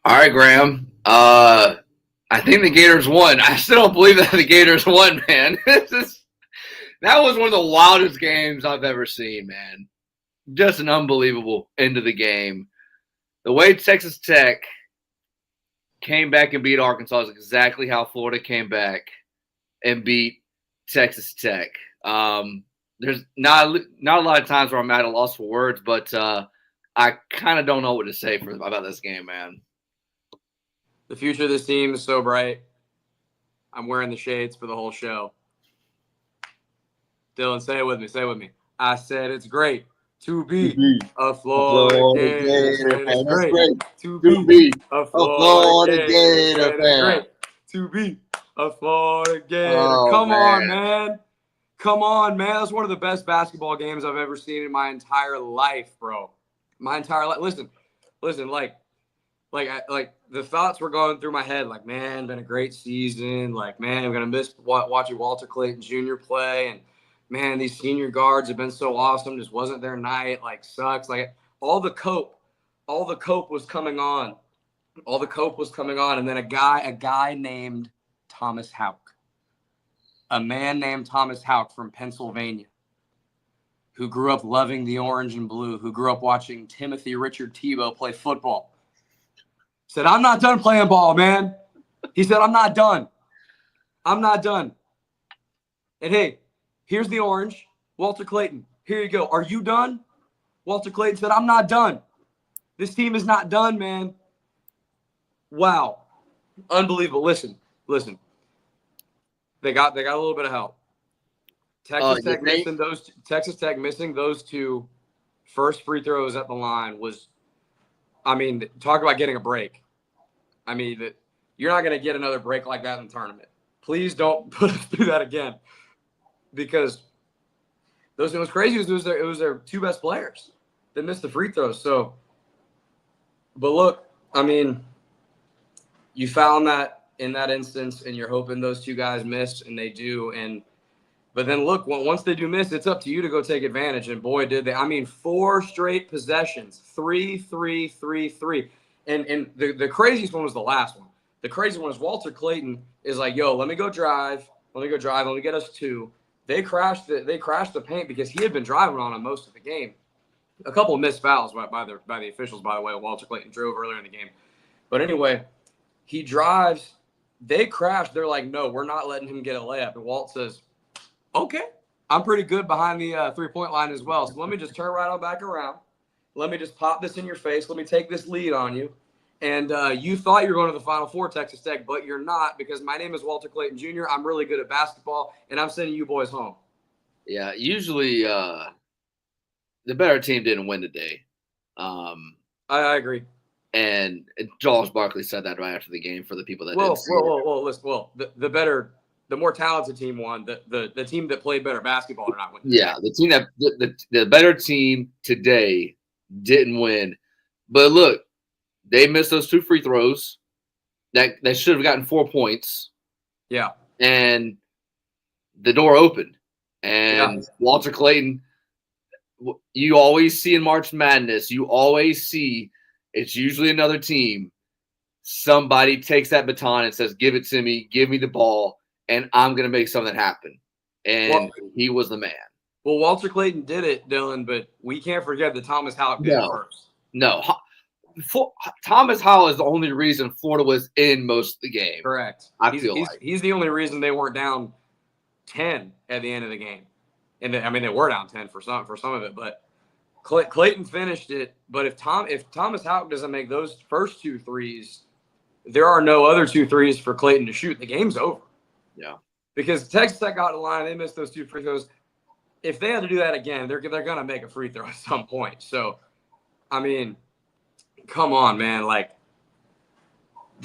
All right, Graham. I think the Gators won. I still don't believe that the Gators won, man. That was one of the wildest games I've ever seen, man. Just an unbelievable end of the game. The way Texas Tech came back and beat Arkansas is exactly how Florida came back and beat Texas Tech. There's not a lot of times where I'm at a loss for words, but I kind of don't know what to say about this game, man. The future of this team is so bright. I'm wearing the shades for the whole show. Dylan, say it with me. Say it with me. I said it's great to be a Florida Gator. It's great to be a Florida Gator. It's great to be a Florida Gator. Oh, Come man. on, man. Come on, man. That's one of the best basketball games I've ever seen in my entire life, bro. My entire life. Listen, like the thoughts were going through my head, like, man, been a great season. Like, man, I'm gonna miss watching Walter Clayton Jr. play, and man, these senior guards have been so awesome. Just wasn't their night. Like, sucks. Like, all the cope was coming on. All the cope was coming on, and then a guy named Thomas Houck, a man named Thomas Houck from Pennsylvania, who grew up loving the orange and blue, who grew up watching Timothy Richard Tebow play football, said, I'm not done playing ball, man. He said, I'm not done. I'm not done. And hey, here's the orange. Walter Clayton, here you go. Are you done? Walter Clayton said, I'm not done. This team is not done, man. Wow. Unbelievable. Listen. They got a little bit of help. Texas Tech missing those two first free throws at the line was, I mean, talk about getting a break. I mean, you're not going to get another break like that in the tournament. Please don't put us through that again, because it was crazy. It was their two best players that missed the free throws. So, but look, I mean, you found that in that instance, and you're hoping those two guys miss, and they do. But then look, once they do miss, it's up to you to go take advantage. And boy, did they. I mean, 4 straight possessions, 3, 3, 3, 3. And the craziest one was the last one. The crazy one is Walter Clayton is like, yo, let me go drive. Let me get us 2. They crashed the paint because he had been driving on them most of the game. A couple of missed fouls by the officials, by the way. Walter Clayton drove earlier in the game. But anyway, he drives. They crash. They're like, no, we're not letting him get a layup. And Walt says, okay, I'm pretty good behind the three-point line as well. So let me just turn right on back around. Let me just pop this in your face. Let me take this lead on you. And you thought you were going to the Final Four, Texas Tech, but you're not, because my name is Walter Clayton Jr. I'm really good at basketball, and I'm sending you boys home. Yeah, usually the better team didn't win today. I agree. And Charles Barkley said that right after the game for the people that didn't see it. The more talented team won. The team that played better basketball did not win. Yeah, the team that the better team today didn't win. But look, they missed those 2 free throws that should have gotten 4 points. Yeah. And the door opened. And Walter Clayton, you always see in March Madness, it's usually another team. Somebody takes that baton and says, give it to me, give me the ball, and I'm going to make something happen. And he was the man. Well, Walter Clayton did it, Dylan, but we can't forget that Thomas Houck did it first. No. Thomas Howell is the only reason Florida was in most of the game. Correct. He's the only reason they weren't down 10 at the end of the game. And they were down 10 for some of it, but Clayton finished it. But if Thomas Houck doesn't make those first 2 threes, there are no other 2 threes for Clayton to shoot. The game's over. Yeah. Because Texas Tech got the line, they missed those 2 free throws. If they had to do that again, they're gonna make a free throw at some point. So, I mean, come on, man. Like,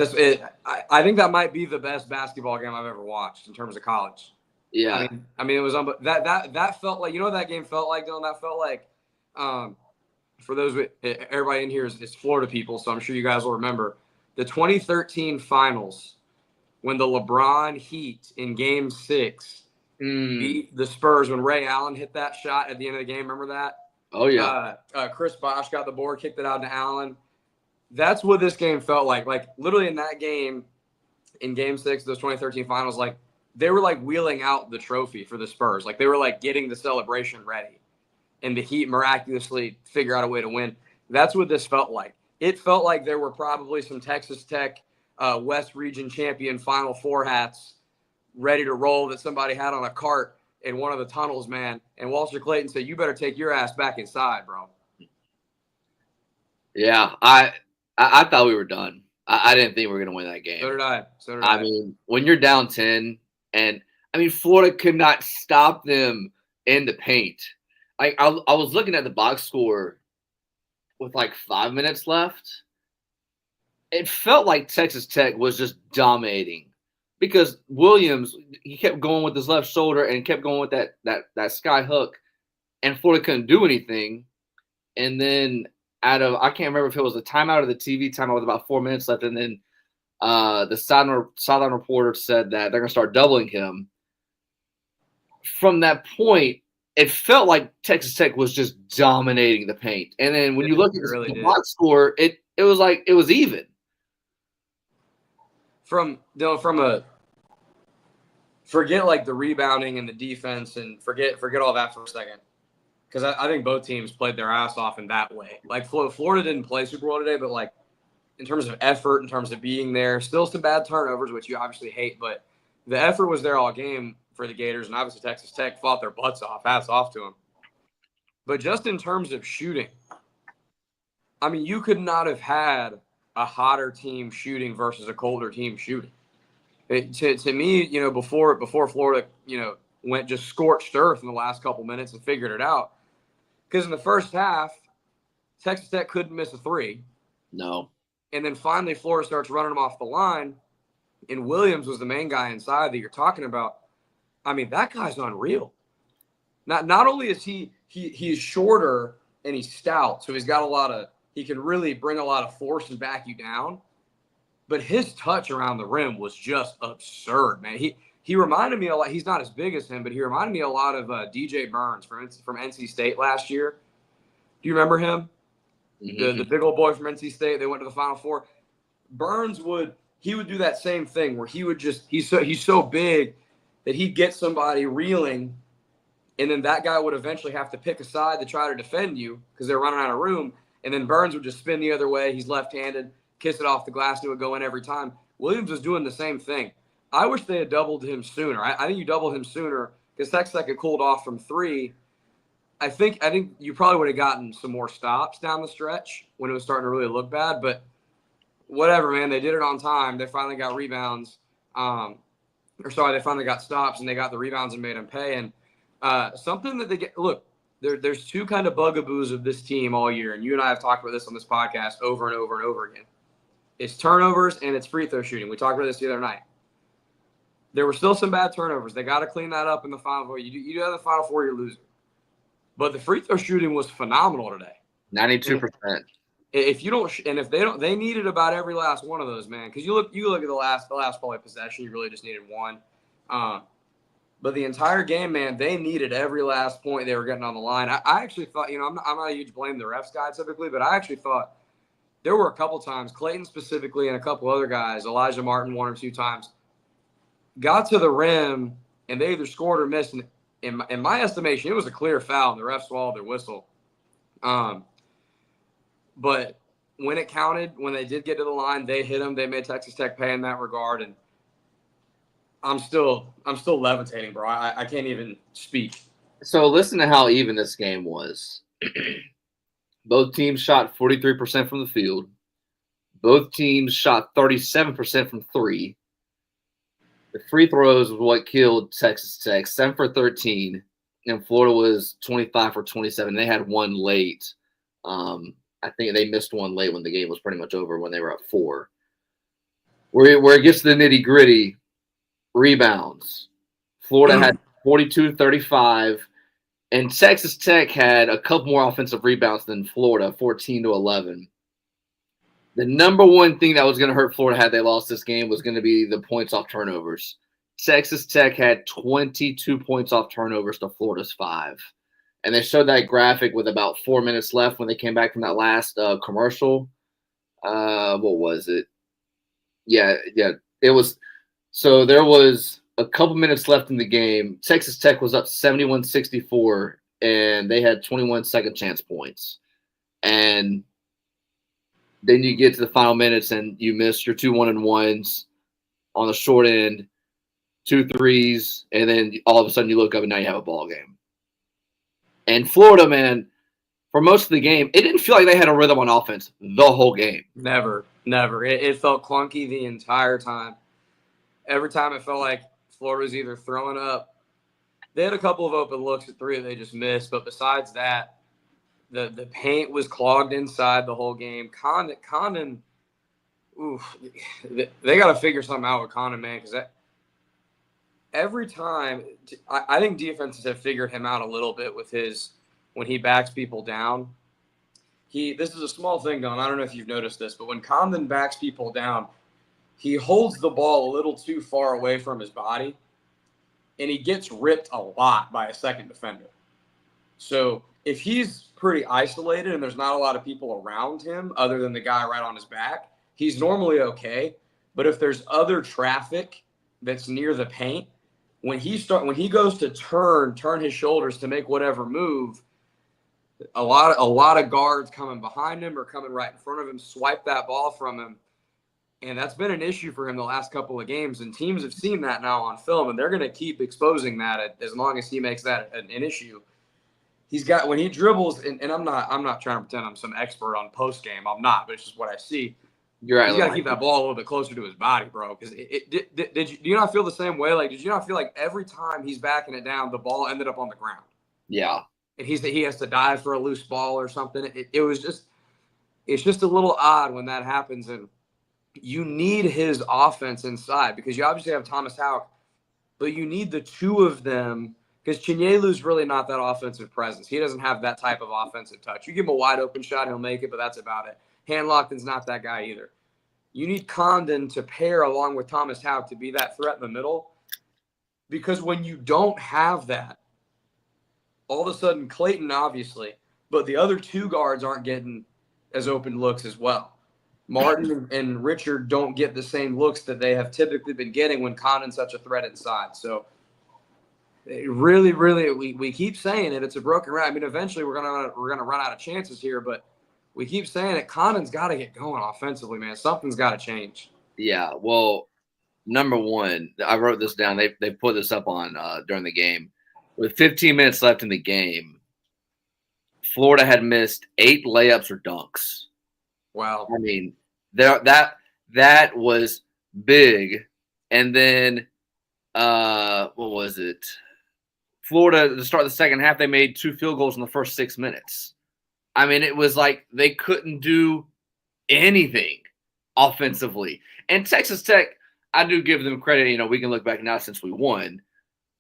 I think that might be the best basketball game I've ever watched in terms of college. Yeah. I mean, it was that felt like, you know what that game felt like, Dylan? That felt like, for those everybody in here is Florida people, so I'm sure you guys will remember the 2013 finals when the LeBron Heat in Game 6 beat the Spurs when Ray Allen hit that shot at the end of the game. Remember that? Oh, yeah. Chris Bosh got the board, kicked it out to Allen. That's what this game felt like. Like literally in that game, in Game 6, those 2013 finals, like they were like wheeling out the trophy for the Spurs. Like they were like getting the celebration ready, and the Heat miraculously figure out a way to win. That's what this felt like. It felt like there were probably some Texas Tech West Region champion Final Four hats ready to roll that somebody had on a cart in one of the tunnels, man. And Walter Clayton said, "You better take your ass back inside, bro." Yeah, I thought we were done. I didn't think we were going to win that game. So did I. So did I. I mean, when you're down 10, and I mean, Florida could not stop them in the paint. I was looking at the box score with like 5 minutes left. It felt like Texas Tech was just dominating because Williams, he kept going with his left shoulder and kept going with that sky hook, and Florida couldn't do anything. And then I can't remember if it was a timeout or the TV timeout with about 4 minutes left, and then the sideline reporter said that they're going to start doubling him. From that point, it felt like Texas Tech was just dominating the paint. And then when you look at the box score, it was like it was even. Forget like the rebounding and the defense and forget all that for a second. Because I think both teams played their ass off in that way. Like Florida didn't play super well today, but like in terms of effort, in terms of being there, still some bad turnovers, which you obviously hate, but the effort was there all game for the Gators, and obviously Texas Tech fought their butts off. Hats off to them. But just in terms of shooting, I mean, you could not have had a hotter team shooting versus a colder team shooting. To me, you know, before Florida, you know, went just scorched earth in the last couple minutes and figured it out. Because in the first half, Texas Tech couldn't miss a three. No. And then finally Florida starts running them off the line, and Williams was the main guy inside that you're talking about. I mean, that guy's unreal. Not only is he is shorter and he's stout, so he's got he can really bring a lot of force and back you down. But his touch around the rim was just absurd, man. He reminded me a lot. He's not as big as him, but he reminded me a lot of DJ Burns from NC State last year. Do you remember him? Mm-hmm. The big old boy from NC State. They went to the Final Four. Burns would do that same thing where he would just he's so big that he'd get somebody reeling, and then that guy would eventually have to pick a side to try to defend you because they're running out of room. And then Burns would just spin the other way. He's left-handed, kiss it off the glass, and it would go in every time. Williams was doing the same thing. I wish they had doubled him sooner. I think you doubled him sooner because Texas Tech had cooled off from three. I think you probably would have gotten some more stops down the stretch when it was starting to really look bad. But whatever, man. They did it on time. They finally got rebounds. They finally got stops, and they got the rebounds and made them pay. And something that they get – look, there's two kind of bugaboos of this team all year, and you and I have talked about this on this podcast over and over and over again. It's turnovers and it's free throw shooting. We talked about this the other night. There were still some bad turnovers. They got to clean that up in the Final Four. You do have the Final Four, you're losing. But the free throw shooting was phenomenal today. 92%. If you don't, and if they don't, they needed about every last one of those, man. Because you look at the last probably possession, you really just needed one. But the entire game, man, they needed every last point they were getting on the line. I actually thought, you know, I'm not a huge blame the refs guy typically, but I actually thought there were a couple times, Clayton specifically, and a couple other guys, Elijah Martin one or two times, got to the rim and they either scored or missed. And in my estimation, it was a clear foul, and the refs swallowed their whistle. But when it counted, when they did get to the line, they hit them. They made Texas Tech pay in that regard, and I'm still levitating, bro. I can't even speak. So listen to how even this game was. Both teams shot 43% from the field. Both teams shot 37% from three. The free throws was what killed Texas Tech, 7 for 13, and Florida was 25 for 27. They had one late. I think they missed one late when the game was pretty much over when they were at 4. Where it gets to the nitty-gritty, rebounds. Florida had 42-35, and Texas Tech had a couple more offensive rebounds than Florida, 14-11. The number one thing that was going to hurt Florida had they lost this game was going to be the points off turnovers. Texas Tech had 22 points off turnovers to Florida's 5. And they showed that graphic with about 4 minutes left when they came back from that last commercial. What was it? Yeah. It was. So there was a couple minutes left in the game. Texas Tech was up 71-64, and they had 21 second chance points. And then you get to the final minutes, and you miss your 2 1-1s on the short end, 2 threes, and then all of a sudden you look up and now you have a ball game. And Florida, man, for most of the game, it didn't feel like they had a rhythm on offense the whole game. Never. It felt clunky the entire time. Every time it felt like Florida was either throwing up. They had a couple of open looks at three that they just missed, but besides that, the paint was clogged inside the whole game. Condon, oof, they got to figure something out with Condon, man, because every time I think defenses have figured him out a little bit with his when he backs people down. This is a small thing, Don. I don't know if you've noticed this, but when Condon backs people down, he holds the ball a little too far away from his body, and he gets ripped a lot by a second defender. So if he's pretty isolated and there's not a lot of people around him other than the guy right on his back, he's normally okay. But if there's other traffic that's near the paint, when he goes to turn his shoulders to make whatever move, a lot of guards coming behind him or coming right in front of him swipe that ball from him. And that's been an issue for him the last couple of games. And teams have seen that now on film, and they're going to keep exposing that as long as he makes that an issue. He's got when he dribbles, and I'm not trying to pretend I'm some expert on post game. I'm not, but it's just what I see. You're right. He's got to keep that ball a little bit closer to his body, bro. Because do you not feel the same way? Like, did you not feel like every time he's backing it down, the ball ended up on the ground? Yeah. And he has to dive for a loose ball or something. It's just a little odd when that happens, and you need his offense inside because you obviously have Thomas Houck, but you need the two of them because Chinyelu's really not that offensive presence. He doesn't have that type of offensive touch. You give him a wide open shot, he'll make it, but that's about it. Hanlockton's not that guy either. You need Condon to pair along with Thomas Houck to be that threat in the middle because when you don't have that, all of a sudden Clayton obviously, but the other two guards aren't getting as open looks as well. Martin and Richard don't get the same looks that they have typically been getting when Condon's such a threat inside. So really, we keep saying it. It's a broken record. I mean, eventually we're gonna run out of chances here, but we keep saying it. Condon's got to get going offensively, man. Something's got to change. Yeah. Well, number one, I wrote this down. They put this up on during the game. With 15 minutes left in the game, Florida had missed 8 layups or dunks. Wow. I mean, that was big. And then what was it? Florida, to start the second half, they made 2 field goals in the first 6 minutes. I mean, it was like they couldn't do anything offensively. And Texas Tech, I do give them credit. You know, we can look back now since we won.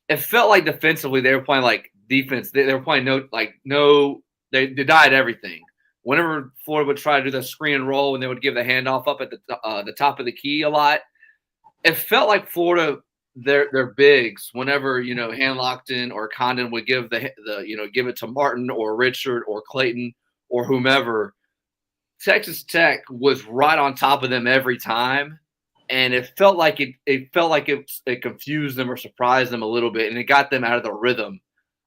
It felt like defensively they were playing like defense. They were playing they denied everything. Whenever Florida would try to do the screen and roll and they would give the handoff up at the top of the key a lot, it felt like Florida their bigs whenever Hanlockton or Condon would give give it to Martin or Richard or Clayton or whomever. Texas Tech was right on top of them every time, and it felt like it confused them or surprised them a little bit, and it got them out of the rhythm.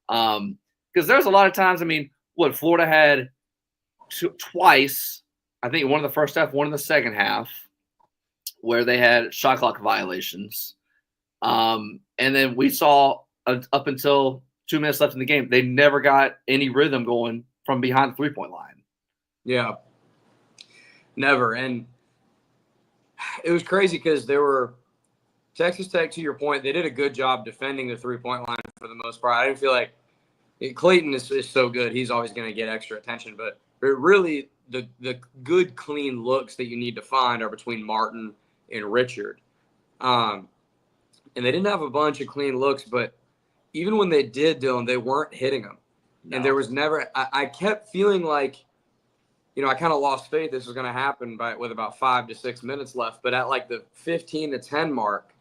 Because there's a lot of times, I mean, Florida had twice, I think one in the first half, one in the second half, where they had shot clock violations. And then we saw up until 2 minutes left in the game, they never got any rhythm going from behind the three-point line. Yeah, never. And it was crazy because there were Texas Tech, to your point, they did a good job defending the three-point line for the most part. I didn't feel like Clayton is so good. He's always going to get extra attention. But really, the good, clean looks that you need to find are between Martin and Richard. And they didn't have a bunch of clean looks, but even when they did, Dylan, they weren't hitting them. No. And there was never – I kept feeling like, I kind of lost faith this was going to happen with about 5 to 6 minutes left. But at like the 15-10 mark,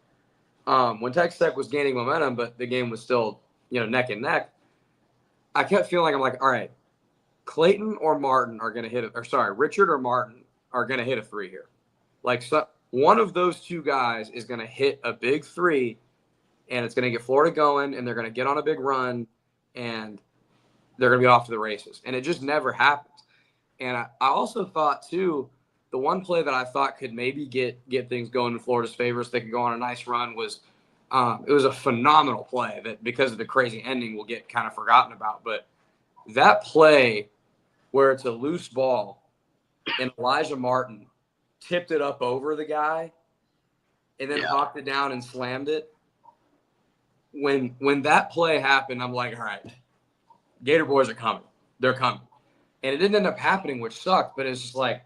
when Texas Tech was gaining momentum, but the game was still, neck and neck, I kept feeling like, I'm like, all right, Clayton or Martin are going to hit it. Or sorry, Richard or Martin are going to hit a three here. Like, so one of those two guys is going to hit a big three, and it's going to get Florida going, and they're going to get on a big run, and they're going to be off to the races. And it just never happens. And I also thought, too, the one play that I thought could maybe get things going in Florida's favor so they could go on a nice run was it was a phenomenal play that, because of the crazy ending, will get kind of forgotten about. But that play where it's a loose ball and Elijah Martin tipped it up over the guy and then hawked it down and slammed it. When that play happened, I'm like, all right, Gator boys are coming. They're coming. And it didn't end up happening, which sucked, but it's just like,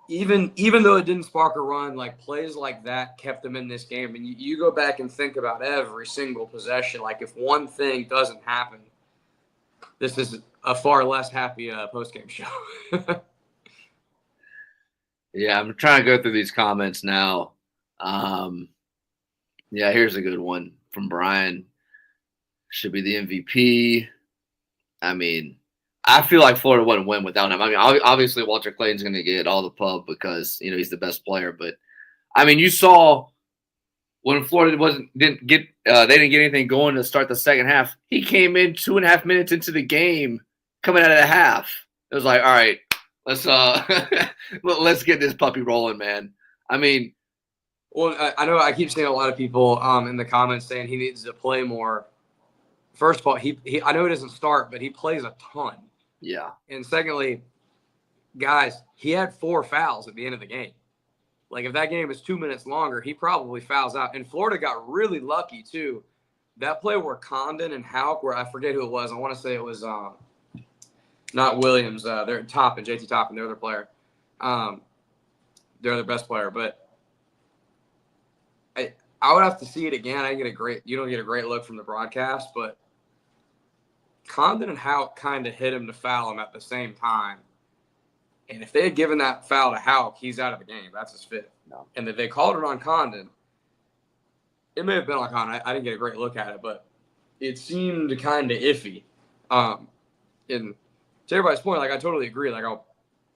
even though it didn't spark a run, like plays like that kept them in this game. And you go back and think about every single possession. Like if one thing doesn't happen, this is a far less happy post-game show. Yeah, I'm trying to go through these comments now. Yeah, here's a good one from Brian. Should be the MVP. I mean, I feel like Florida wouldn't win without him. I mean, obviously Walter Clayton's going to get all the pub because he's the best player. But I mean, you saw when Florida didn't get anything going to start the second half. He came in 2.5 minutes into the game, coming out of the half. It was like, all right, let's let's get this puppy rolling, man. I mean, well, I know I keep seeing a lot of people in the comments saying he needs to play more. First of all, I know he doesn't start, but he plays a ton. Yeah. And secondly, guys, he had 4 fouls at the end of the game. Like if that game is 2 minutes longer, he probably fouls out. And Florida got really lucky too. That play where Condon and Houck, where I forget who it was. I want to say it was not Williams. They're Toppin, JT Toppin, their other player. They're their best player. But I would have to see it again. You don't get a great look from the broadcast, but Condon and Houck kind of hit him to foul him at the same time. And if they had given that foul to Houck, he's out of the game. That's his 5th. No. And if they called it on Condon, it may have been on Condon. I didn't get a great look at it, but it seemed kind of iffy. And to everybody's point, like I totally agree. Like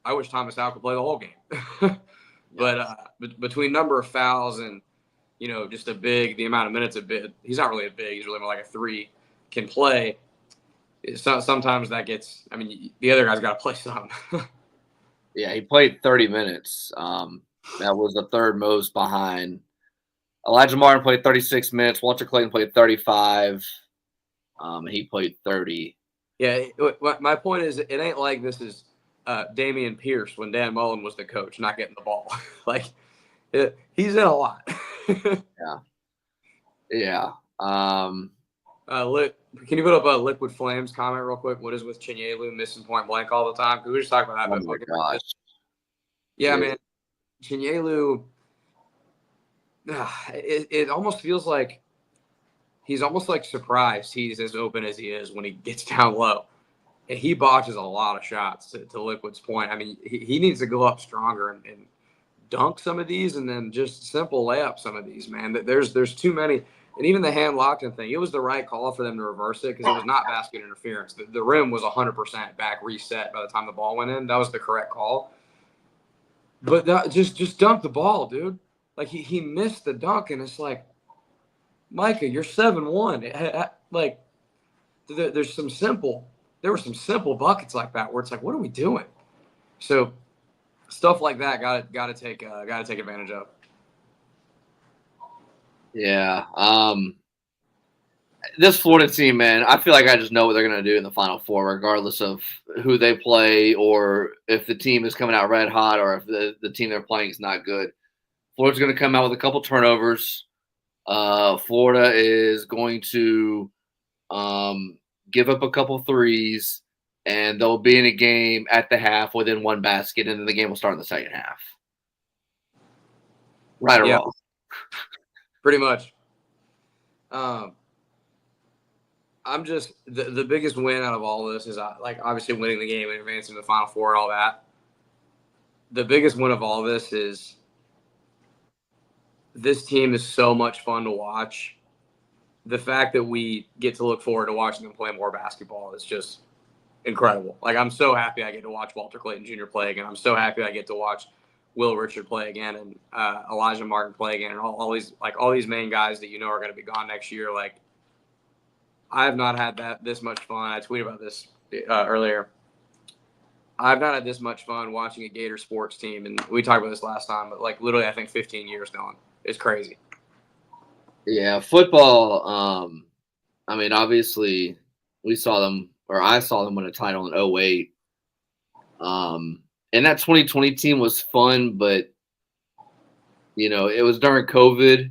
I wish Thomas Houck could play the whole game. But between number of fouls and just the amount of minutes he's not really a big. He's really more like a 3 can play. Sometimes that gets. I mean, the other guy's got to play some. Yeah, he played 30 minutes. That was the third most behind. Elijah Martin played 36 minutes. Walter Clayton played 35. He played 30. Yeah, my point is, it ain't like this is Damian Pierce when Dan Mullen was the coach, not getting the ball. Like, he's in a lot. Yeah. Can you put up a Liquid Flames comment real quick? What is with Chinyelu missing point blank all the time? Because we were just talking about that. Oh my gosh. Yeah, man. Chinyelu, it almost feels like he's almost like surprised he's as open as he is when he gets down low. And he botches a lot of shots to Liquid's point. I mean, he needs to go up stronger and dunk some of these and then just simple layup some of these, man. There's too many. And even the hand locked-in thing, it was the right call for them to reverse it because it was not basket interference. The rim was 100% back reset by the time the ball went in. That was the correct call. But just dunk the ball, dude. Like, he missed the dunk, and it's like, Micah, you're 7-1. Like, there were some simple buckets like that where it's like, what are we doing? So stuff like that got to take advantage of. Yeah. This Florida team, man, I feel like I just know what they're going to do in the Final Four, regardless of who they play or if the team is coming out red hot or if the team they're playing is not good. Florida's going to come out with a couple turnovers. Florida is going to give up a couple threes, and they'll be in a game at the half within one basket, and then the game will start in the second half. Right or wrong? Pretty much. I'm just the biggest win out of all this is like obviously winning the game and advancing to the Final Four and all that. The biggest win of all this is this team is so much fun to watch. The fact that we get to look forward to watching them play more basketball is just incredible. Like, I'm so happy I get to watch Walter Clayton Jr. play again. I'm so happy I get to watch Will Richard play again and Elijah Martin play again, and all these main guys that are going to be gone next year. Like, I have not had this much fun. I tweeted about this earlier. I've not had this much fun watching a Gator sports team, and we talked about this last time, but like literally I think 15 years gone. It's crazy. Yeah, football, I mean, obviously we saw them, or I saw them win a title in 08. And that 2020 team was fun, but it was during COVID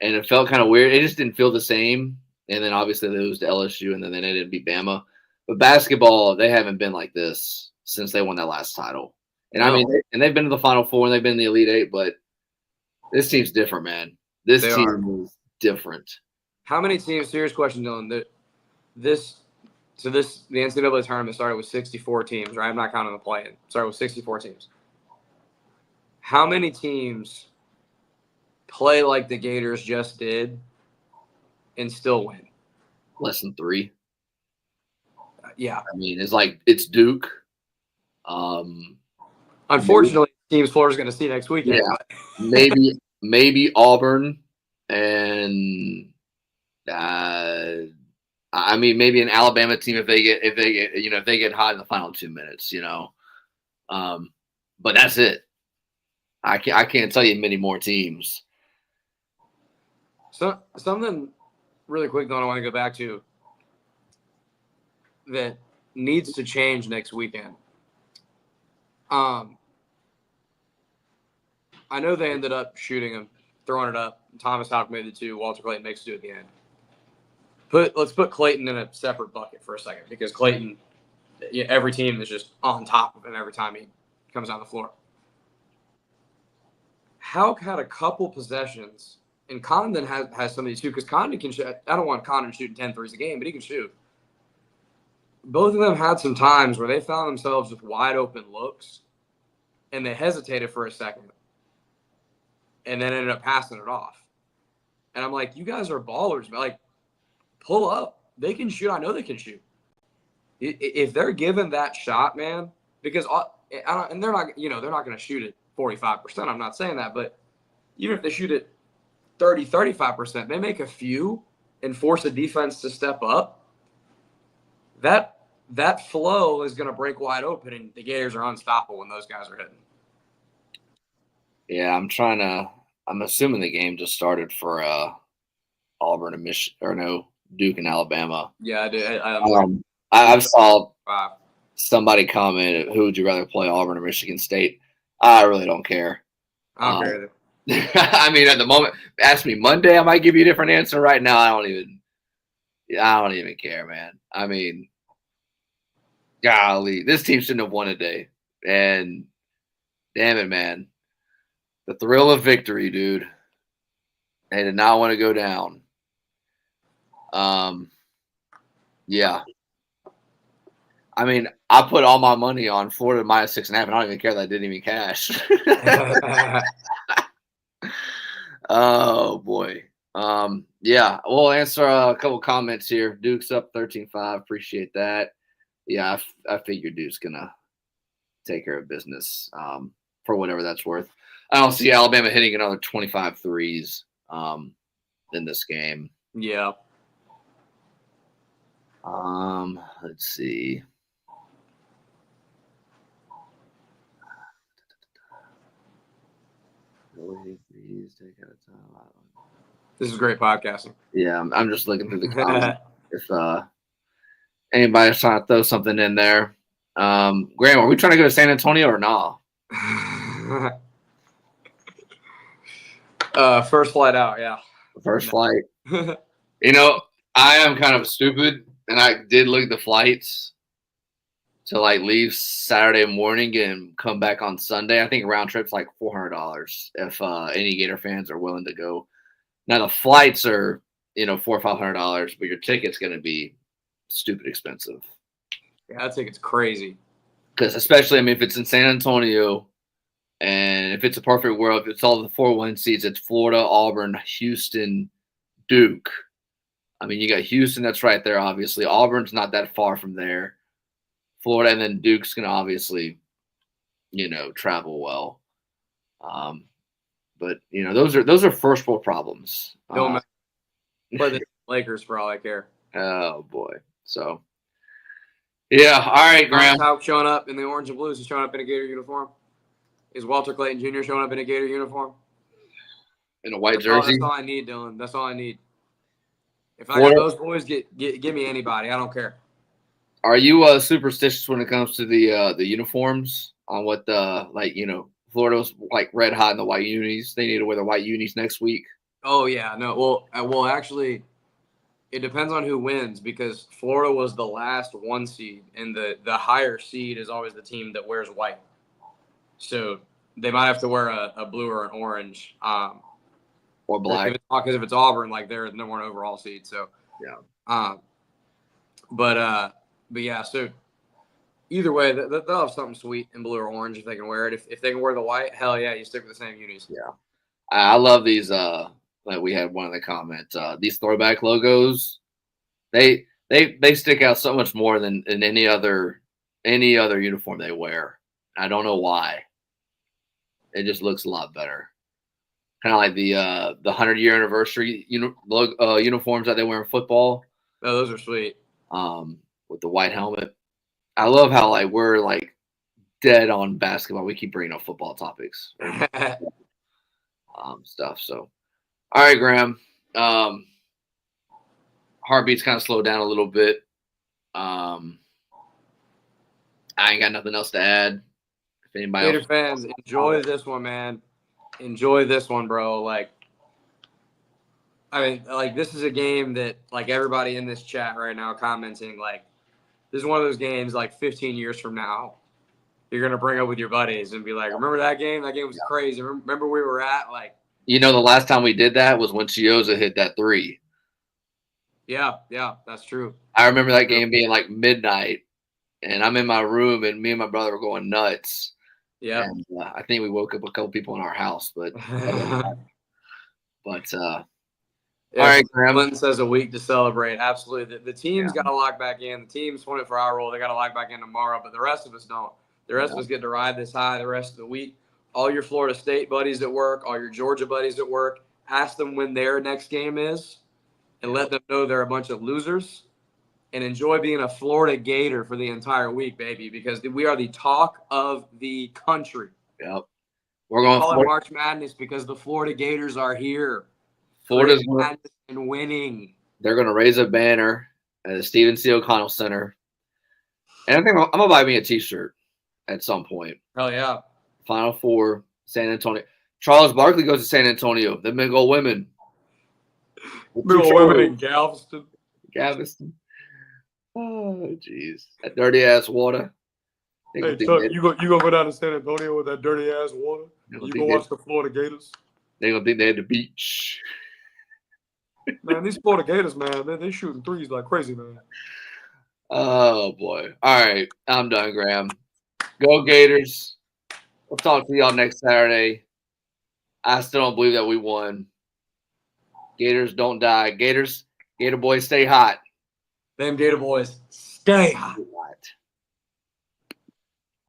and it felt kind of weird. It just didn't feel the same. And then obviously they lose to LSU and then they didn't beat Bama. But basketball, they haven't been like this since they won that last title. And I mean, they've been to the Final Four and they've been in the Elite Eight, but this team's different, man. This team is different. How many teams? Serious question, Dylan. The NCAA tournament started with 64 teams, right? I'm not counting the play-in. Started with 64 teams. How many teams play like the Gators just did and still win? Less than 3. Yeah. I mean, it's Duke. Unfortunately, teams Florida's going to see next weekend. Yeah, maybe Auburn, and I mean maybe an Alabama team if they get hot in the final 2 minutes, but that's it. I can't tell you many more teams. So something really quick though I want to go back to that needs to change next weekend. I know they ended up shooting him, throwing it up. Thomas Houck made the 2. Walter Clayton makes 2 at the end. Let's put Clayton in a separate bucket for a second because Clayton, every team is just on top of him every time he comes on the floor. Houck had a couple possessions, and Condon has some of these too because Condon can shoot. I don't want Condon shooting 10 threes a game, but he can shoot. Both of them had some times where they found themselves with wide open looks, and they hesitated for a second, and then ended up passing it off. And I'm like, you guys are ballers, man. Like, pull up. They can shoot. I know they can shoot. If they're given that shot, man, because and they're not going to shoot it 45%. I'm not saying that, but even if they shoot it 30, 35%, they make a few and force a defense to step up. That flow is going to break wide open, and the Gators are unstoppable when those guys are hitting. Yeah, I'm assuming the game just started for Auburn and Michigan, or no, Duke and Alabama. Yeah, I did. I saw somebody comment, who would you rather play, Auburn or Michigan State? I really don't care. I don't care either. I mean, at the moment, ask me Monday, I might give you a different answer. Right now, I don't even care, man. I mean, golly, this team shouldn't have won today. And damn it, man. The thrill of victory, dude. They did not want to go down. Yeah. I mean, I put all my money on Florida minus 6.5, and I don't even care that I didn't even cash. Oh boy. Yeah, we'll answer a couple comments here. Duke's up 13-5. Appreciate that. Yeah, I figure Duke's gonna take care of business for whatever that's worth. I don't see Alabama hitting another 25 threes in this game. Yeah. Let's see. This is great podcasting. Yeah, I'm just looking through the comments. If anybody's trying to throw something in there. Graham, are we trying to go to San Antonio or not? First flight out, yeah. First flight. I am kind of stupid, and I did look at the flights to leave Saturday morning and come back on Sunday. I think round trip's like $400 if any Gator fans are willing to go. Now the flights are $400 or $500, but your ticket's going to be stupid expensive. Yeah, that ticket's crazy. Because especially, if it's in San Antonio, and if it's a perfect world, if it's all the 4-1 seeds, it's Florida, Auburn, Houston, Duke. You got Houston, that's right there, obviously. Auburn's not that far from there. Florida, and then Duke's gonna obviously, travel well. But those are first world problems. Don't matter. Play the Lakers for all I care. Oh boy. So yeah, all right, Graham. Marsh showing up in the orange and blues. He's showing up in a Gator uniform. Is Walter Clayton Jr. showing up in a Gator uniform? In a white jersey? That's all I need, Dylan. That's all I need. If I got those boys, give me anybody. I don't care. Are you superstitious when it comes to the uniforms? On what Florida's like red hot in the white unis. They need to wear the white unis next week. Oh yeah, no. Well, actually, it depends on who wins because Florida was the last 1 seed, and the higher seed is always the team that wears white. So they might have to wear a blue or an orange, or black. Because if it's Auburn, like they're the number 1 overall seed. So yeah. But yeah. So either way, they'll have something sweet in blue or orange if they can wear it. If they can wear the white, hell yeah, you stick with the same unis. Yeah, I love these. Like we had one in the comments. These throwback logos, they stick out so much more than any other uniform they wear. I don't know why. It just looks a lot better. Kind of like the 100-year anniversary uniforms that they wear in football. Oh, those are sweet. With the white helmet. I love how we're dead on basketball. We keep bringing up football topics, stuff. So, all right, Graham. Heartbeats kind of slowed down a little bit. I ain't got nothing else to add. If anybody Gator fans, enjoy this one, man. Enjoy this one, bro. This is a game that everybody in this chat right now commenting this is one of those games 15 years from now you're gonna bring up with your buddies and be like, remember that game? That game was crazy. Remember where we were at? The last time we did that was when Chioza hit that 3. Yeah, that's true. I remember that game being midnight, and I'm in my room, and me and my brother were going nuts. Yeah, and, I think we woke up a couple people in our house, but all right, Graham. Clinton says a week to celebrate. Absolutely. The team's got to lock back in. The team's 24-hour rule. They got to lock back in tomorrow, but the rest of us don't. The rest of us get to ride this high the rest of the week. All your Florida State buddies at work, all your Georgia buddies at work, ask them when their next game is and let them know they're a bunch of losers and enjoy being a Florida Gator for the entire week, baby, because we are the talk of the country. Yep. We're going to March Madness because the Florida Gators are here. Florida's and winning. They're going to raise a banner at the Stephen C. O'Connell Center. And I think I'm going to buy me a T-shirt at some point. Hell yeah. Final Four, San Antonio. Charles Barkley goes to San Antonio. The big old women. Big old women in Galveston. Oh, jeez. That dirty-ass water. Hey, Chuck, you gonna go down to San Antonio with that dirty-ass water? You go watch the Florida Gators? They're going to think they're at the beach. Man, these Florida Gators, man, they shooting threes like crazy, man. Oh, boy. All right. I'm done, Graham. Go Gators. We'll talk to y'all next Saturday. I still don't believe that we won. Gators don't die. Gator boys stay hot. Them Gator boys stay hot.